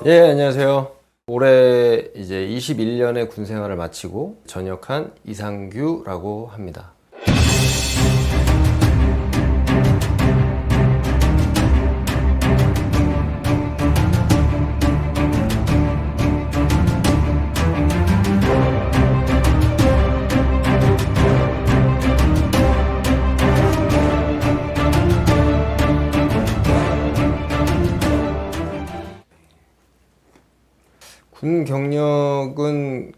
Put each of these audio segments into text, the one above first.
예, 안녕하세요. 올해 이제 21년의 군 생활을 마치고 전역한 이상규라고 합니다. 군 경력은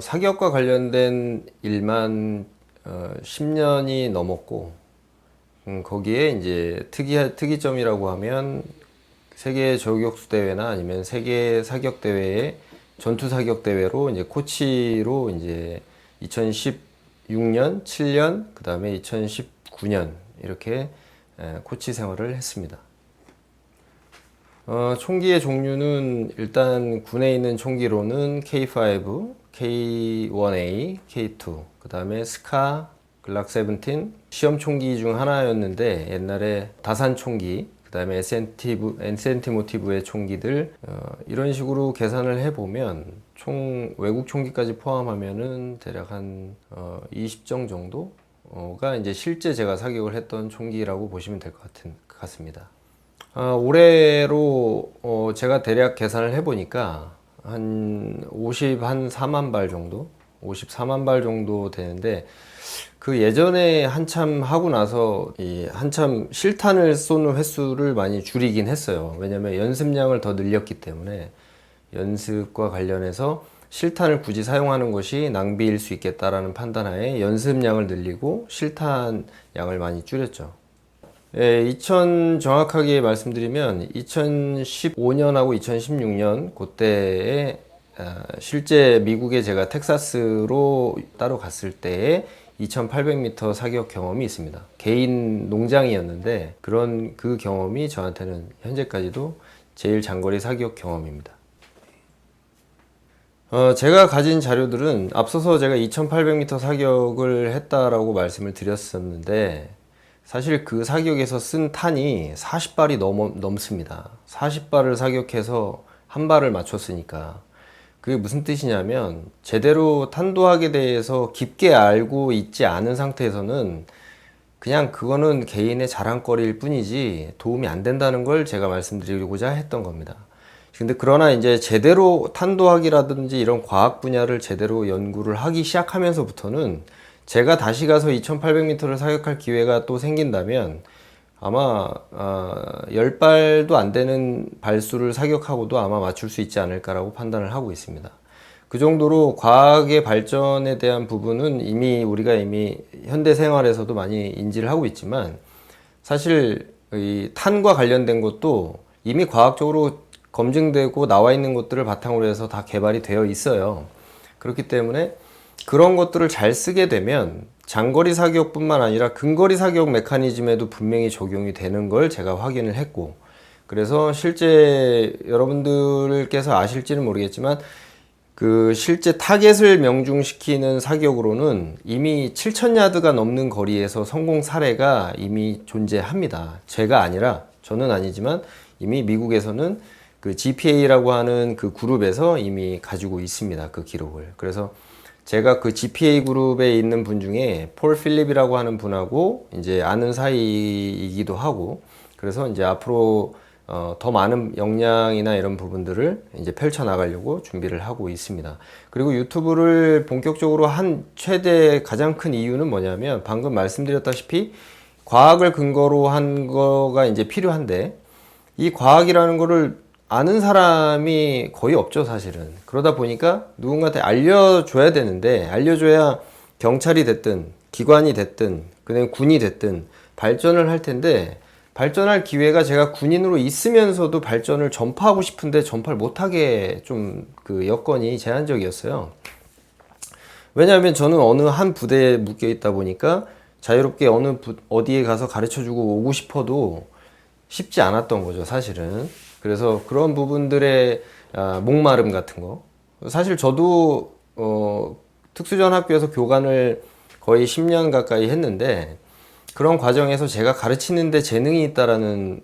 사격과 관련된 일만 10년이 넘었고, 거기에 이제 특이점이라고 하면 세계 저격수 대회나 아니면 세계 사격 대회에 전투 사격 대회로 이제 코치로 이제 2016년, 7년, 그 다음에 2019년 이렇게 코치 생활을 했습니다. 총기의 종류는 일단 군에 있는 총기로는 K5, K1A, K2, 그 다음에 스카, 글락 17 시험 총기 중 하나였는데 옛날에 다산 총기, 그 다음에 SNT 모티브의 총기들 이런 식으로 계산을 해보면 외국 총기까지 포함하면은 대략 한 20정 정도가 이제 실제 제가 사격을 했던 총기라고 보시면 될 것 같습니다. 올해로 제가 대략 계산을 해보니까 한 54만 발 정도? 54만 발 정도 되는데 그 예전에 한참 하고 나서 한참 실탄을 쏘는 횟수를 많이 줄이긴 했어요. 왜냐면 연습량을 더 늘렸기 때문에 연습과 관련해서 실탄을 굳이 사용하는 것이 낭비일 수 있겠다라는 판단하에 연습량을 늘리고 실탄 양을 많이 줄였죠. 예, 정확하게 말씀드리면 2015년하고 2016년 그때에 실제 미국에 제가 텍사스로 따로 갔을 때에 2800m 사격 경험이 있습니다. 개인 농장이었는데 그 경험이 저한테는 현재까지도 제일 장거리 사격 경험입니다. 제가 가진 자료들은 앞서서 제가 2800m 사격을 했다라고 말씀을 드렸었는데 사실 그 사격에서 쓴 탄이 40발이 넘습니다. 40발을 사격해서 한 발을 맞췄으니까 그게 무슨 뜻이냐면 제대로 탄도학에 대해서 깊게 알고 있지 않은 상태에서는 그냥 그거는 개인의 자랑거리일 뿐이지 도움이 안 된다는 걸 제가 말씀드리고자 했던 겁니다. 근데 그러나 이제 제대로 탄도학이라든지 이런 과학 분야를 제대로 연구를 하기 시작하면서부터는 제가 다시 가서 2800m를 사격할 기회가 또 생긴다면 아마 10발도 안 되는 발수를 사격하고도 아마 맞출 수 있지 않을까라고 판단을 하고 있습니다. 그 정도로 과학의 발전에 대한 부분은 우리가 이미 현대 생활에서도 많이 인지를 하고 있지만 사실 이 탄과 관련된 것도 이미 과학적으로 검증되고 나와 있는 것들을 바탕으로 해서 다 개발이 되어 있어요. 그렇기 때문에 그런 것들을 잘 쓰게 되면 장거리 사격뿐만 아니라 근거리 사격 메커니즘에도 분명히 적용이 되는 걸 제가 확인을 했고, 그래서 실제 여러분들께서 아실지는 모르겠지만 그 실제 타겟을 명중시키는 사격으로는 이미 7000야드가 넘는 거리에서 성공 사례가 이미 존재합니다. 저는 아니지만 이미 미국에서는 그 GPA라고 하는 그 그룹에서 이미 가지고 있습니다. 그 기록을. 그래서 제가 그 GPA 그룹에 있는 분 중에 폴 필립이라고 하는 분하고 이제 아는 사이이기도 하고, 그래서 이제 앞으로 더 많은 역량이나 이런 부분들을 이제 펼쳐 나가려고 준비를 하고 있습니다. 그리고 유튜브를 본격적으로 한 최대 가장 큰 이유는 뭐냐면 방금 말씀드렸다시피 과학을 근거로 한 거가 이제 필요한데 이 과학이라는 거를 아는 사람이 거의 없죠, 사실은. 그러다 보니까 누군가한테 알려줘야 되는데, 알려줘야 경찰이 됐든, 기관이 됐든, 그다음에 군이 됐든, 발전을 할 텐데, 발전할 기회가 제가 군인으로 있으면서도 발전을 전파하고 싶은데 전파를 못하게 좀 그 여건이 제한적이었어요. 왜냐하면 저는 어느 한 부대에 묶여 있다 보니까 자유롭게 어디에 가서 가르쳐주고 오고 싶어도 쉽지 않았던 거죠, 사실은. 그래서 그런 부분들의 목마름 같은 거. 사실 저도 특수전 학교에서 교관을 거의 10년 가까이 했는데 그런 과정에서 제가 가르치는데 재능이 있다라는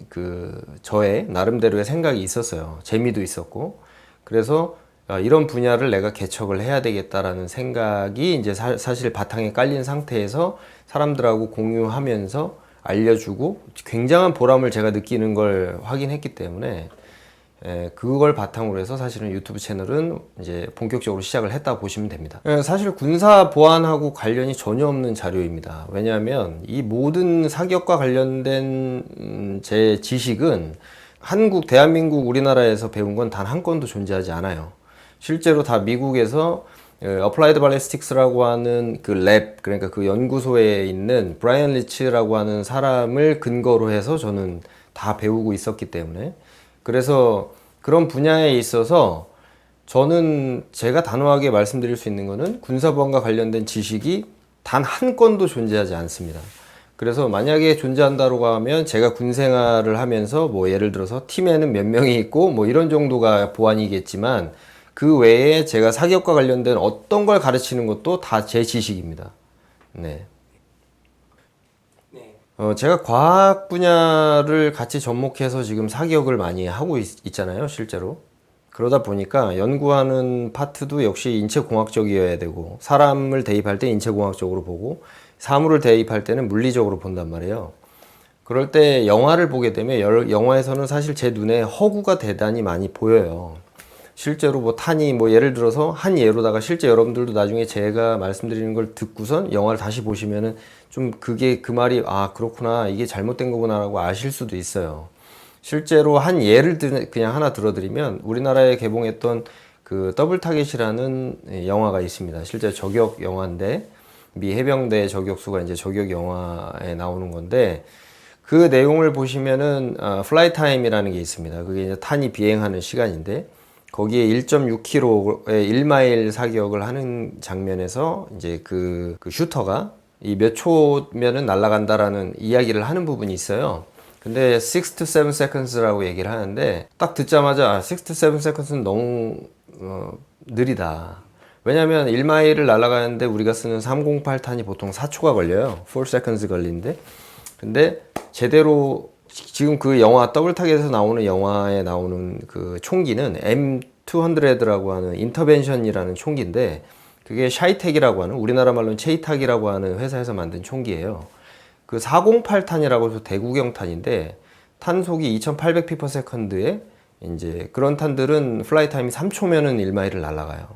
저의 나름대로의 생각이 있었어요. 재미도 있었고. 그래서 이런 분야를 내가 개척을 해야 되겠다라는 생각이 이제 사실 바탕에 깔린 상태에서 사람들하고 공유하면서 알려주고 굉장한 보람을 제가 느끼는 걸 확인했기 때문에 그걸 바탕으로 해서 사실은 유튜브 채널은 이제 본격적으로 시작을 했다 보시면 됩니다. 사실 군사 보안하고 관련이 전혀 없는 자료입니다. 왜냐하면 이 모든 사격과 관련된 제 지식은 대한민국 우리나라에서 배운 건 단 한 건도 존재하지 않아요. 실제로 다 미국에서 어플라이드 발리스틱스라고 하는 그러니까 그 연구소에 있는 브라이언 리치라고 하는 사람을 근거로 해서 저는 다 배우고 있었기 때문에, 그래서 그런 분야에 있어서 저는 제가 단호하게 말씀드릴 수 있는 거는 군사보안과 관련된 지식이 단 한 건도 존재하지 않습니다. 그래서 만약에 존재한다고 하면 제가 군 생활을 하면서 뭐 예를 들어서 팀에는 몇 명이 있고 뭐 이런 정도가 보안이겠지만, 그 외에 제가 사격과 관련된 어떤 걸 가르치는 것도 다 제 지식입니다. 네. 제가 과학 분야를 같이 접목해서 지금 사격을 많이 하고 있잖아요, 실제로. 그러다 보니까 연구하는 파트도 역시 인체공학적이어야 되고, 사람을 대입할 때 인체공학적으로 보고, 사물을 대입할 때는 물리적으로 본단 말이에요. 그럴 때 영화를 보게 되면 영화에서는 사실 제 눈에 허구가 대단히 많이 보여요. 실제로 뭐 탄이 뭐 예를 들어서 한 예로다가 실제 여러분들도 나중에 제가 말씀드리는 걸 듣고선 영화를 다시 보시면은 좀 그게 그 말이 그렇구나, 이게 잘못된 거구나 라고 아실 수도 있어요. 실제로 한 예를 그냥 하나 들어드리면, 우리나라에 개봉했던 그 더블 타겟이라는 영화가 있습니다. 실제 저격 영화인데, 미 해병대 저격수가 이제 저격 영화에 나오는 건데, 그 내용을 보시면은 플라이 타임이라는 게 있습니다. 그게 이제 탄이 비행하는 시간인데, 거기에 1.6km의 1마일 사격을 하는 장면에서 이제 그 슈터가 이 몇 초면은 날아간다라는 이야기를 하는 부분이 있어요. 근데 6 to 7 seconds라고 얘기를 하는데, 딱 듣자마자 6 to 7 seconds는 너무 느리다. 왜냐면 1마일을 날아가는데 우리가 쓰는 308탄이 보통 4초가 걸려요. 4 seconds 걸리는데, 근데 제대로 지금 그 영화 더블 타겟에서 나오는 영화에 나오는 그 총기는 M200라고 하는 인터벤션이라는 총기인데, 그게 샤이텍이라고 하는, 우리나라 말로는 체이탁이라고 하는 회사에서 만든 총기예요. 그 408탄이라고 해서 대구경탄인데, 탄속이 2800pps에 이제 그런 탄들은 플라이 타임이 3초면은 1마일을 날아가요.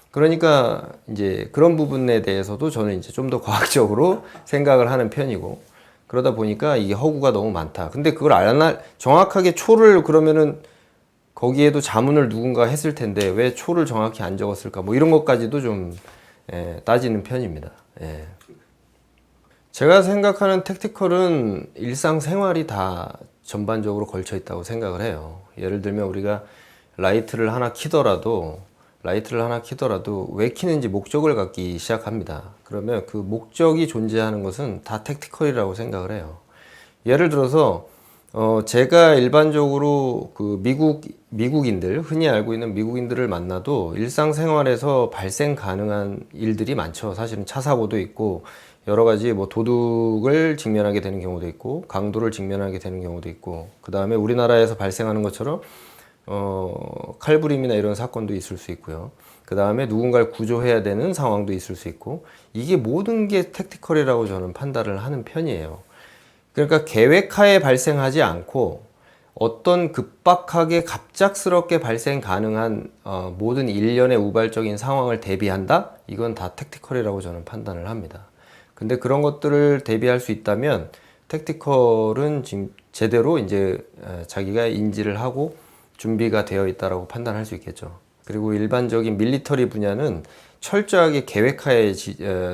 그러니까 이제 그런 부분에 대해서도 저는 이제 좀 더 과학적으로 생각을 하는 편이고, 그러다 보니까 이게 허구가 너무 많다. 근데 그걸 정확하게 초를 그러면은 거기에도 자문을 누군가 했을 텐데 왜 초를 정확히 안 적었을까? 뭐 이런 것까지도 좀 따지는 편입니다. 예. 제가 생각하는 택티컬은 일상생활이 다 전반적으로 걸쳐 있다고 생각을 해요. 예를 들면 우리가 라이트를 하나 켜더라도 왜 켜는지 목적을 갖기 시작합니다. 그러면 그 목적이 존재하는 것은 다 택티컬이라고 생각을 해요. 예를 들어서 제가 일반적으로 그 미국인들, 흔히 알고 있는 미국인들을 만나도 일상생활에서 발생 가능한 일들이 많죠. 사실은 차 사고도 있고 여러 가지 뭐 도둑을 직면하게 되는 경우도 있고 강도를 직면하게 되는 경우도 있고, 그 다음에 우리나라에서 발생하는 것처럼 칼부림이나 이런 사건도 있을 수 있고요. 그 다음에 누군가를 구조해야 되는 상황도 있을 수 있고, 이게 모든 게 택티컬이라고 저는 판단을 하는 편이에요. 그러니까 계획하에 발생하지 않고 어떤 급박하게 갑작스럽게 발생 가능한 모든 일련의 우발적인 상황을 대비한다? 이건 다 택티컬이라고 저는 판단을 합니다. 근데 그런 것들을 대비할 수 있다면 택티컬은 지금 제대로 이제 자기가 인지를 하고 준비가 되어 있다라고 판단할 수 있겠죠. 그리고 일반적인 밀리터리 분야는 철저하게 계획하에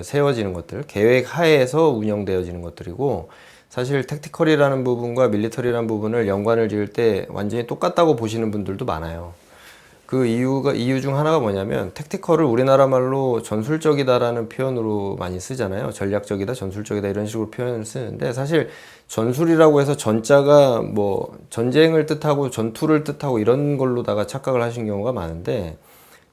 세워지는 것들, 계획하에서 운영되어지는 것들이고, 사실 택티컬이라는 부분과 밀리터리라는 부분을 연관을 지을 때 완전히 똑같다고 보시는 분들도 많아요. 그 이유 중 하나가 뭐냐면, 택티컬을 우리나라 말로 전술적이다라는 표현으로 많이 쓰잖아요. 전략적이다, 전술적이다 이런 식으로 표현을 쓰는데, 사실 전술이라고 해서 전자가 뭐 전쟁을 뜻하고 전투를 뜻하고 이런 걸로다가 착각을 하신 경우가 많은데,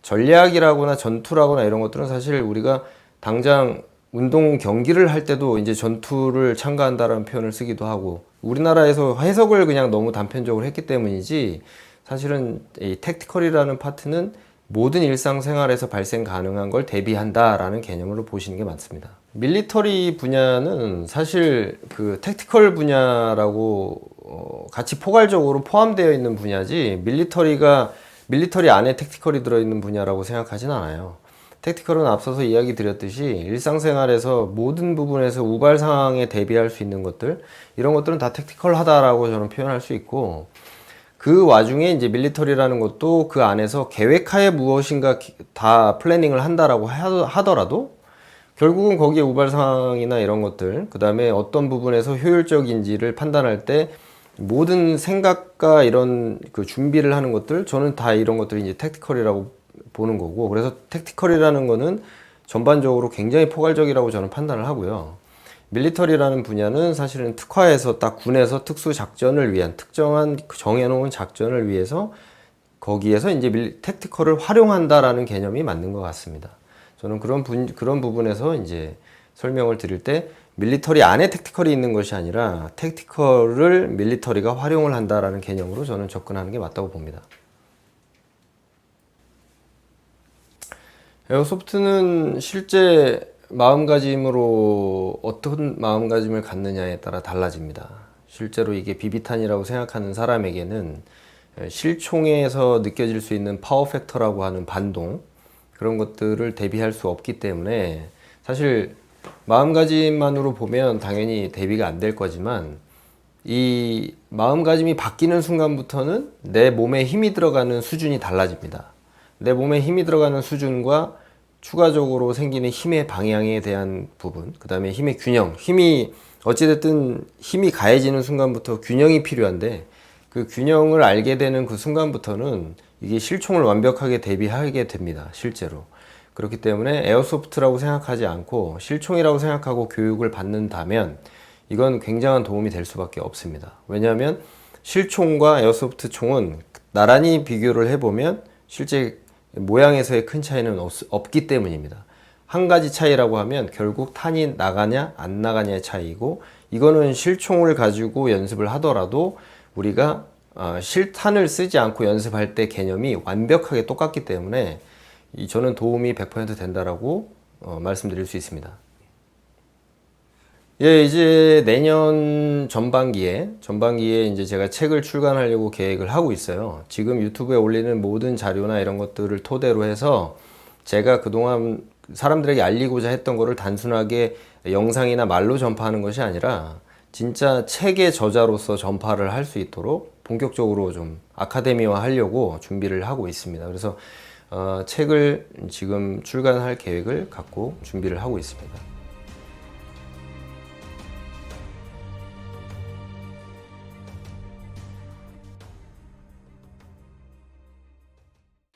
전략이라거나 전투라거나 이런 것들은 사실 우리가 당장 운동 경기를 할 때도 이제 전투를 참가한다라는 표현을 쓰기도 하고, 우리나라에서 해석을 그냥 너무 단편적으로 했기 때문이지, 사실은 이 택티컬이라는 파트는 모든 일상생활에서 발생 가능한 걸 대비한다라는 개념으로 보시는 게 맞습니다. 밀리터리 분야는 사실 그 택티컬 분야라고 같이 포괄적으로 포함되어 있는 분야지, 밀리터리 안에 택티컬이 들어있는 분야라고 생각하진 않아요. 택티컬은 앞서서 이야기 드렸듯이 일상생활에서 모든 부분에서 우발 상황에 대비할 수 있는 것들, 이런 것들은 다 택티컬하다라고 저는 표현할 수 있고, 그 와중에 이제 밀리터리라는 것도 그 안에서 계획하에 무엇인가 다 플래닝을 한다라고 하더라도 결국은 거기에 우발 상황이나 이런 것들, 그 다음에 어떤 부분에서 효율적인지를 판단할 때 모든 생각과 이런 그 준비를 하는 것들, 저는 다 이런 것들이 이제 택티컬이라고 보는 거고, 그래서 택티컬이라는 거는 전반적으로 굉장히 포괄적이라고 저는 판단을 하고요. 밀리터리라는 분야는 사실은 특화해서 딱 군에서 특수 작전을 위한 특정한 정해놓은 작전을 위해서 거기에서 이제 택티컬을 활용한다라는 개념이 맞는 것 같습니다. 저는 그런 부분에서 이제 설명을 드릴 때 밀리터리 안에 택티컬이 있는 것이 아니라 택티컬을 밀리터리가 활용을 한다라는 개념으로 저는 접근하는 게 맞다고 봅니다. 에어소프트는 실제 마음가짐으로 어떤 마음가짐을 갖느냐에 따라 달라집니다. 실제로 이게 비비탄이라고 생각하는 사람에게는 실총에서 느껴질 수 있는 파워 팩터라고 하는 반동, 그런 것들을 대비할 수 없기 때문에 사실 마음가짐만으로 보면 당연히 대비가 안 될 거지만, 이 마음가짐이 바뀌는 순간부터는 내 몸에 힘이 들어가는 수준이 달라집니다. 내 몸에 힘이 들어가는 수준과 추가적으로 생기는 힘의 방향에 대한 부분, 그 다음에 힘의 균형, 어찌됐든 힘이 가해지는 순간부터 균형이 필요한데, 그 균형을 알게 되는 그 순간부터는 이게 실총을 완벽하게 대비하게 됩니다, 실제로. 그렇기 때문에 에어소프트라고 생각하지 않고 실총이라고 생각하고 교육을 받는다면 이건 굉장한 도움이 될 수밖에 없습니다. 왜냐하면 실총과 에어소프트 총은 나란히 비교를 해보면 실제 모양에서의 큰 차이는 없기 때문입니다. 한 가지 차이라고 하면 결국 탄이 나가냐 안 나가냐의 차이고, 이거는 실총을 가지고 연습을 하더라도 우리가 실탄을 쓰지 않고 연습할 때 개념이 완벽하게 똑같기 때문에 저는 도움이 100% 된다라고 말씀드릴 수 있습니다. 예, 이제 내년 전반기에 이제 제가 책을 출간하려고 계획을 하고 있어요. 지금 유튜브에 올리는 모든 자료나 이런 것들을 토대로 해서 제가 그동안 사람들에게 알리고자 했던 거를 단순하게 영상이나 말로 전파하는 것이 아니라 진짜 책의 저자로서 전파를 할 수 있도록 본격적으로 좀 아카데미화 하려고 준비를 하고 있습니다. 그래서 책을 지금 출간할 계획을 갖고 준비를 하고 있습니다.